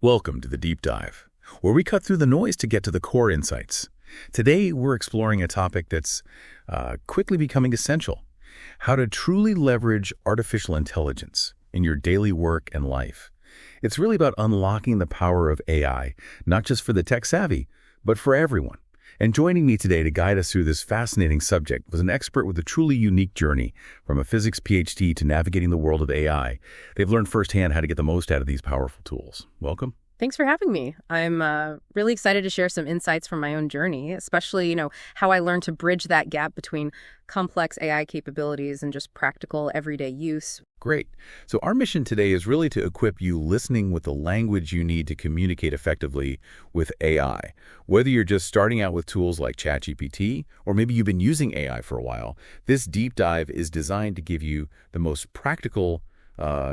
Welcome to the Deep Dive, where we cut through the noise to get to the core insights. Today, we're exploring a topic that's quickly becoming essential: how to truly leverage artificial intelligence in your daily work and life. It's really about unlocking the power of AI, not just for the tech-savvy, but for everyone. And joining me today to guide us through this fascinating subject was an expert with a truly unique journey, from a physics PhD to navigating the world of AI. They've learned firsthand how to get the most out of these powerful tools. Welcome. Thanks for having me. I'm really excited to share some insights from my own journey, especially, how I learned to bridge that gap between complex AI capabilities and just practical everyday use. Great. So our mission today is really to equip you listening with the language you need to communicate effectively with AI. Whether you're just starting out with tools like ChatGPT, or maybe you've been using AI for a while, this deep dive is designed to give you the most practical,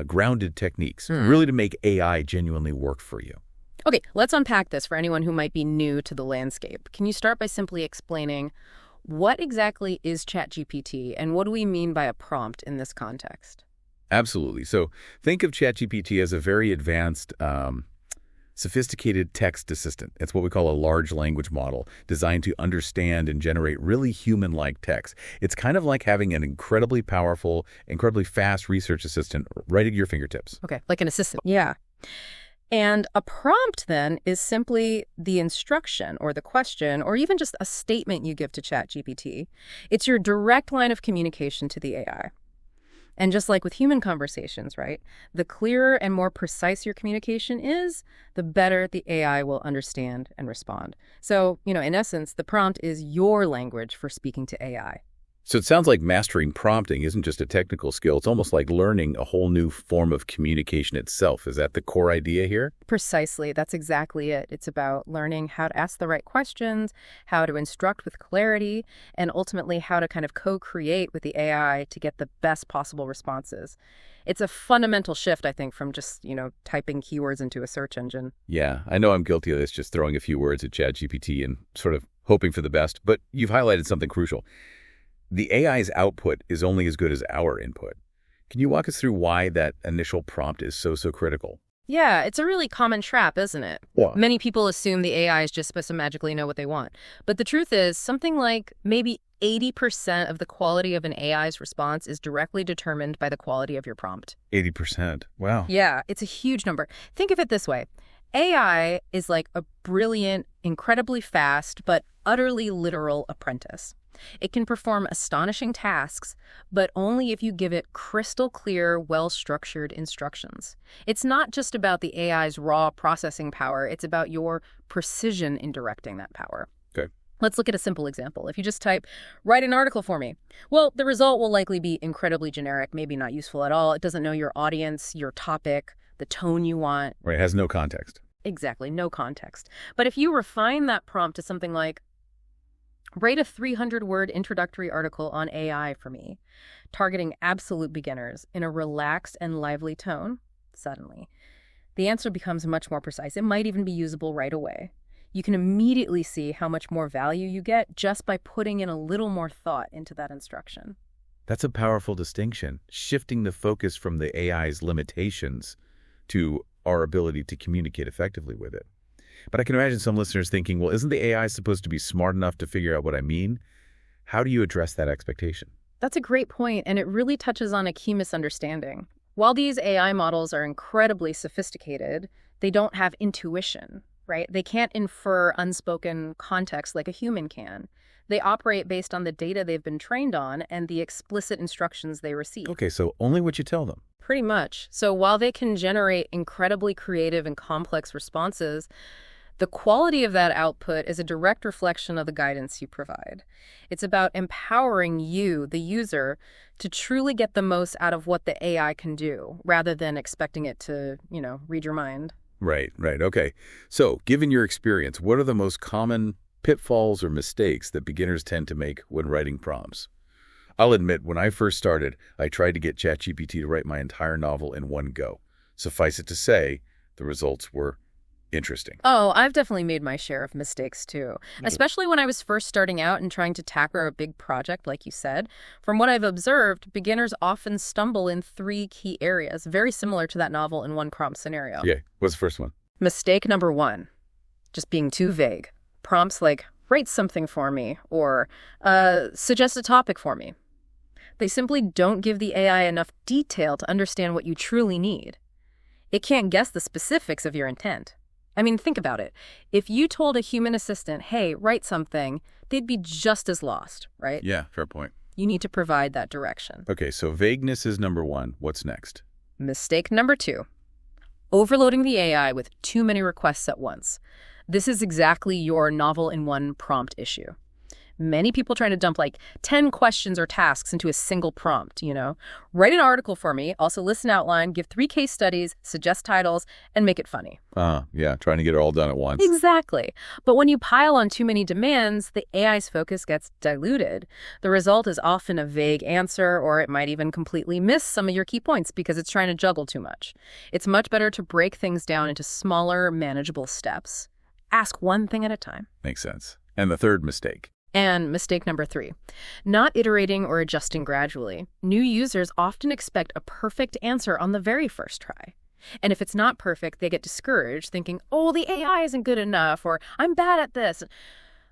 grounded techniques, really to make AI genuinely work for you. Okay, let's unpack this for anyone who might be new to the landscape. Can you start by simply explaining what exactly is ChatGPT and what do we mean by a prompt in this context? Absolutely. So think of ChatGPT as a very advanced, sophisticated text assistant. It's what we call a large language model, designed to understand and generate really human-like text. It's kind of like having an incredibly powerful, incredibly fast research assistant right at your fingertips. Okay, like an assistant. Yeah. And a prompt, then, is simply the instruction or the question or even just a statement you give to ChatGPT. It's your direct line of communication to the AI. And just like with human conversations, right, the clearer and more precise your communication is, the better the AI will understand and respond. So, in essence, the prompt is your language for speaking to AI. So it sounds like mastering prompting isn't just a technical skill. It's almost like learning a whole new form of communication itself. Is that the core idea here? Precisely. That's exactly it. It's about learning how to ask the right questions, how to instruct with clarity, and ultimately how to kind of co-create with the AI to get the best possible responses. It's a fundamental shift, I think, from just, typing keywords into a search engine. Yeah, I know I'm guilty of this, just throwing a few words at ChatGPT and sort of hoping for the best. But you've highlighted something crucial. The AI's output is only as good as our input. Can you walk us through why that initial prompt is so critical? Yeah, it's a really common trap, isn't it? Yeah. Many people assume the AI is just supposed to magically know what they want. But the truth is, something like maybe 80% of the quality of an AI's response is directly determined by the quality of your prompt. 80%. Wow. Yeah, it's a huge number. Think of it this way. AI is like a brilliant, incredibly fast, but utterly literal apprentice. It can perform astonishing tasks, but only if you give it crystal clear, well-structured instructions. It's not just about the AI's raw processing power, it's about your precision in directing that power. Okay. Let's look at a simple example. If you just type, write an article for me, well, the result will likely be incredibly generic, maybe not useful at all. It doesn't know your audience, your topic, the tone you want. Right, it has no context. Exactly, no context. But if you refine that prompt to something like, write a 300-word introductory article on AI for me, targeting absolute beginners in a relaxed and lively tone, suddenly, the answer becomes much more precise. It might even be usable right away. You can immediately see how much more value you get just by putting in a little more thought into that instruction. That's a powerful distinction, shifting the focus from the AI's limitations to our ability to communicate effectively with it. But I can imagine some listeners thinking, well, isn't the AI supposed to be smart enough to figure out what I mean? How do you address that expectation? That's a great point, and it really touches on a key misunderstanding. While these AI models are incredibly sophisticated, they don't have intuition, right? They can't infer unspoken context like a human can. They operate based on the data they've been trained on and the explicit instructions they receive. Okay, so only what you tell them. Pretty much. So while they can generate incredibly creative and complex responses, the quality of that output is a direct reflection of the guidance you provide. It's about empowering you, the user, to truly get the most out of what the AI can do, rather than expecting it to, read your mind. Right. Okay. So, given your experience, what are the most common pitfalls or mistakes that beginners tend to make when writing prompts? I'll admit, when I first started, I tried to get ChatGPT to write my entire novel in one go. Suffice it to say, the results were interesting. Oh, I've definitely made my share of mistakes too, especially when I was first starting out and trying to tackle a big project, like you said. From what I've observed, beginners often stumble in 3 key areas, very similar to that novel in one prompt scenario. Yeah. What's the first one? Mistake number one, just being too vague. Prompts like, write something for me, or suggest a topic for me. They simply don't give the AI enough detail to understand what you truly need. It can't guess the specifics of your intent. I mean, think about it. If you told a human assistant, hey, write something, they'd be just as lost, right? Yeah, fair point. You need to provide that direction. Okay, so vagueness is number one. What's next? Mistake number two, overloading the AI with too many requests at once. This is exactly your novel-in-one prompt issue. Many people try to dump like 10 questions or tasks into a single prompt, Write an article for me, also list an outline, give 3 case studies, suggest titles, and make it funny. Yeah, trying to get it all done at once. Exactly. But when you pile on too many demands, the AI's focus gets diluted. The result is often a vague answer, or it might even completely miss some of your key points because it's trying to juggle too much. It's much better to break things down into smaller, manageable steps. Ask one thing at a time. Makes sense. And the third mistake? And mistake number 3, not iterating or adjusting gradually. New users often expect a perfect answer on the very first try. And if it's not perfect, they get discouraged, thinking, oh, the AI isn't good enough, or I'm bad at this.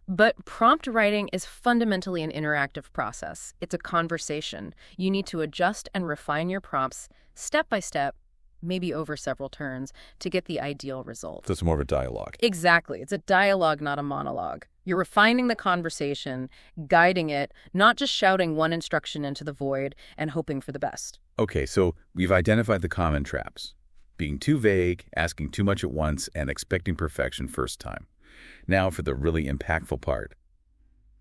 But prompt writing is fundamentally an interactive process. It's a conversation. You need to adjust and refine your prompts step by step, maybe over several turns, to get the ideal result. So it's more of a dialogue. Exactly. It's a dialogue, not a monologue. You're refining the conversation, guiding it, not just shouting one instruction into the void and hoping for the best. Okay, so we've identified the common traps. Being too vague, asking too much at once, and expecting perfection first time. Now for the really impactful part.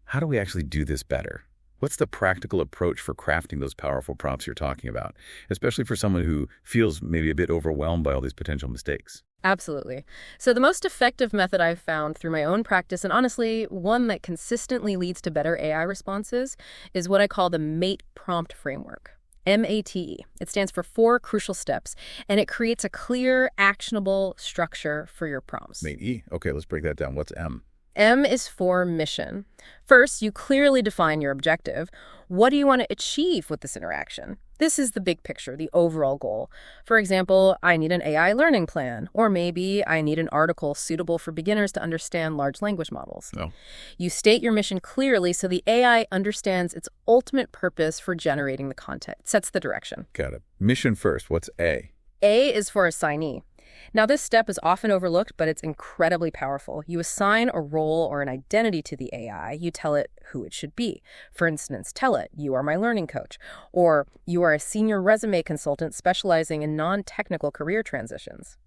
How do we actually do this better? What's the practical approach for crafting those powerful prompts you're talking about, especially for someone who feels maybe a bit overwhelmed by all these potential mistakes? Absolutely. So the most effective method I've found through my own practice, and honestly, one that consistently leads to better AI responses, is what I call the MATE prompt framework. MATE. It stands for 4 crucial steps, and it creates a clear, actionable structure for your prompts. MATE. Okay, let's break that down. What's M? M is for mission. First, you clearly define your objective. What do you want to achieve with this interaction? This is the big picture, the overall goal. For example, I need an AI learning plan, or maybe I need an article suitable for beginners to understand large language models. Oh. You state your mission clearly so the AI understands its ultimate purpose for generating the content. It sets the direction. Got it. Mission first. What's A? A is for assignee. Now, this step is often overlooked, but it's incredibly powerful. You assign a role or an identity to the AI. You tell it who it should be. For instance, tell it, you are my learning coach, or you are a senior resume consultant specializing in non-technical career transitions.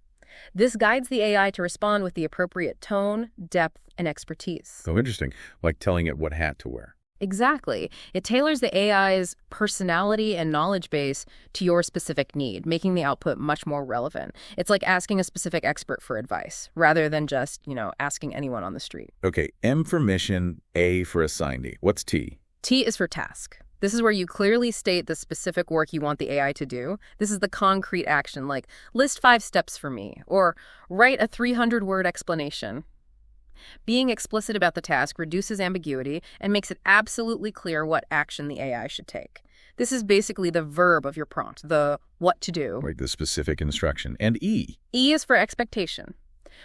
This guides the AI to respond with the appropriate tone, depth, and expertise. So interesting, like telling it what hat to wear. Exactly. It tailors the AI's personality and knowledge base to your specific need, making the output much more relevant. It's like asking a specific expert for advice, rather than just, asking anyone on the street. Okay, M for mission, A for assignee. What's T? T is for task. This is where you clearly state the specific work you want the AI to do. This is the concrete action, like list 5 steps for me, or write a 300-word explanation. Being explicit about the task reduces ambiguity and makes it absolutely clear what action the AI should take. This is basically the verb of your prompt, the what to do. Right, the specific instruction. And E? E is for expectation.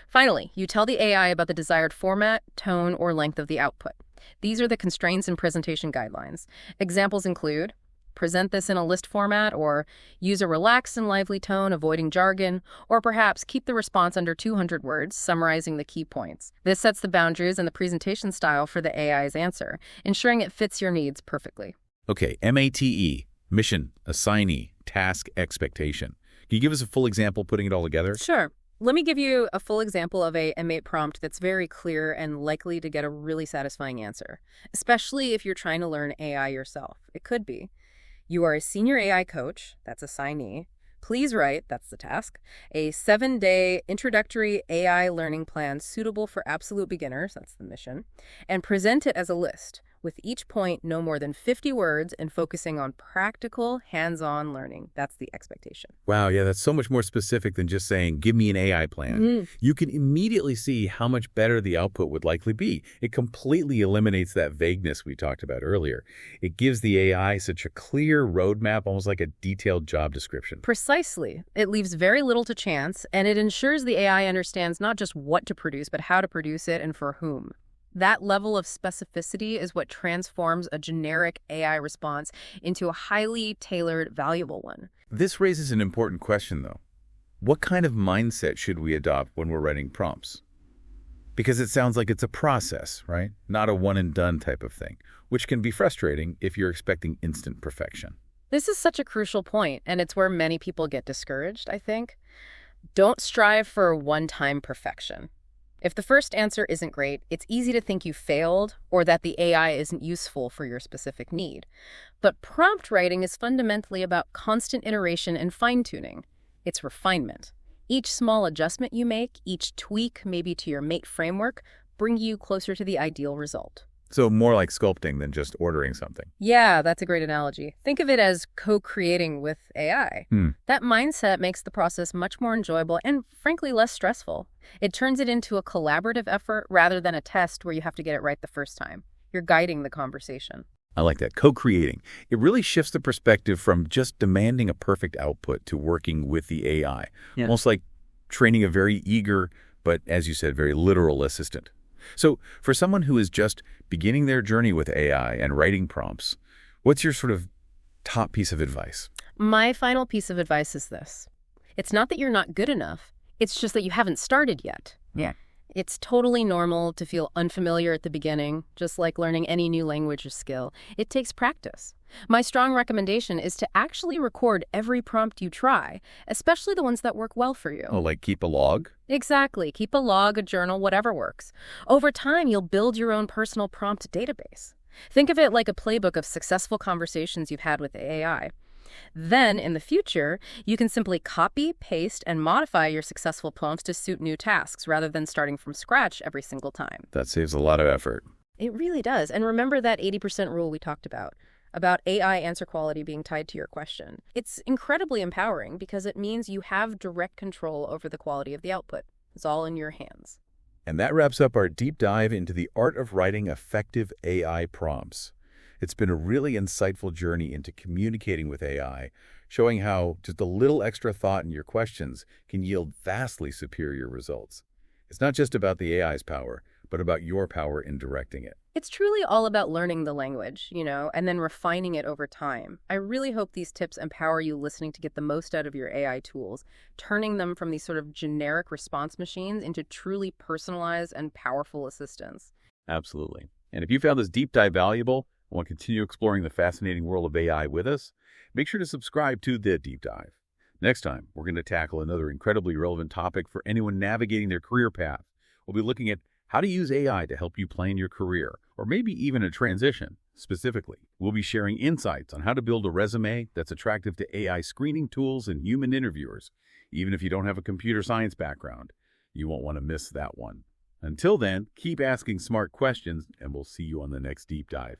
Finally, you tell the AI about the desired format, tone, or length of the output. These are the constraints and presentation guidelines. Examples include present this in a list format, or use a relaxed and lively tone, avoiding jargon, or perhaps keep the response under 200 words, summarizing the key points. This sets the boundaries and the presentation style for the AI's answer, ensuring it fits your needs perfectly. Okay, MATE, mission, assignee, task, expectation. Can you give us a full example putting it all together? Sure. Let me give you a full example of a M8 prompt that's very clear and likely to get a really satisfying answer, especially if you're trying to learn AI yourself. It could be. You are a senior AI coach, that's assignee. Please write, that's the task, a 7-day introductory AI learning plan suitable for absolute beginners, that's the mission, and present it as a list. with each point no more than 50 words and focusing on practical, hands-on learning. That's the expectation. Wow, yeah, that's so much more specific than just saying, give me an AI plan. You can immediately see how much better the output would likely be. It completely eliminates that vagueness we talked about earlier. It gives the AI such a clear roadmap, almost like a detailed job description. Precisely. It leaves very little to chance, and it ensures the AI understands not just what to produce, but how to produce it and for whom. That level of specificity is what transforms a generic AI response into a highly tailored, valuable one. This raises an important question, though. What kind of mindset should we adopt when we're writing prompts? Because it sounds like it's a process, right? Not a one-and-done type of thing, which can be frustrating if you're expecting instant perfection. This is such a crucial point, and it's where many people get discouraged, I think. Don't strive for one-time perfection. If the first answer isn't great, it's easy to think you failed or that the AI isn't useful for your specific need. But prompt writing is fundamentally about constant iteration and fine-tuning. It's refinement. Each small adjustment you make, each tweak maybe to your mate framework, bring you closer to the ideal result. So more like sculpting than just ordering something. Yeah, that's a great analogy. Think of it as co-creating with AI. That mindset makes the process much more enjoyable and, frankly, less stressful. It turns it into a collaborative effort rather than a test where you have to get it right the first time. You're guiding the conversation. I like that. Co-creating. It really shifts the perspective from just demanding a perfect output to working with the AI. Yeah. Almost like training a very eager, but as you said, very literal assistant. So for someone who is just beginning their journey with AI and writing prompts, what's your sort of top piece of advice? My final piece of advice is this. It's not that you're not good enough. It's just that you haven't started yet. Yeah. It's totally normal to feel unfamiliar at the beginning, just like learning any new language or skill. It takes practice. My strong recommendation is to actually record every prompt you try, especially the ones that work well for you. Oh, like keep a log? Exactly. Keep a log, a journal, whatever works. Over time, you'll build your own personal prompt database. Think of it like a playbook of successful conversations you've had with the AI. Then, in the future, you can simply copy, paste, and modify your successful prompts to suit new tasks rather than starting from scratch every single time. That saves a lot of effort. It really does. And remember that 80% rule we talked about AI answer quality being tied to your question. It's incredibly empowering because it means you have direct control over the quality of the output. It's all in your hands. And that wraps up our deep dive into the art of writing effective AI prompts. It's been a really insightful journey into communicating with AI, showing how just a little extra thought in your questions can yield vastly superior results. It's not just about the AI's power, but about your power in directing it. It's truly all about learning the language, and then refining it over time. I really hope these tips empower you listening to get the most out of your AI tools, turning them from these sort of generic response machines into truly personalized and powerful assistants. Absolutely. And if you found this deep dive valuable, want to continue exploring the fascinating world of AI with us, make sure to subscribe to The Deep Dive. Next time, we're going to tackle another incredibly relevant topic for anyone navigating their career path. We'll be looking at how to use AI to help you plan your career, or maybe even a transition. Specifically, we'll be sharing insights on how to build a resume that's attractive to AI screening tools and human interviewers. Even if you don't have a computer science background, you won't want to miss that one. Until then, keep asking smart questions, and we'll see you on the next Deep Dive.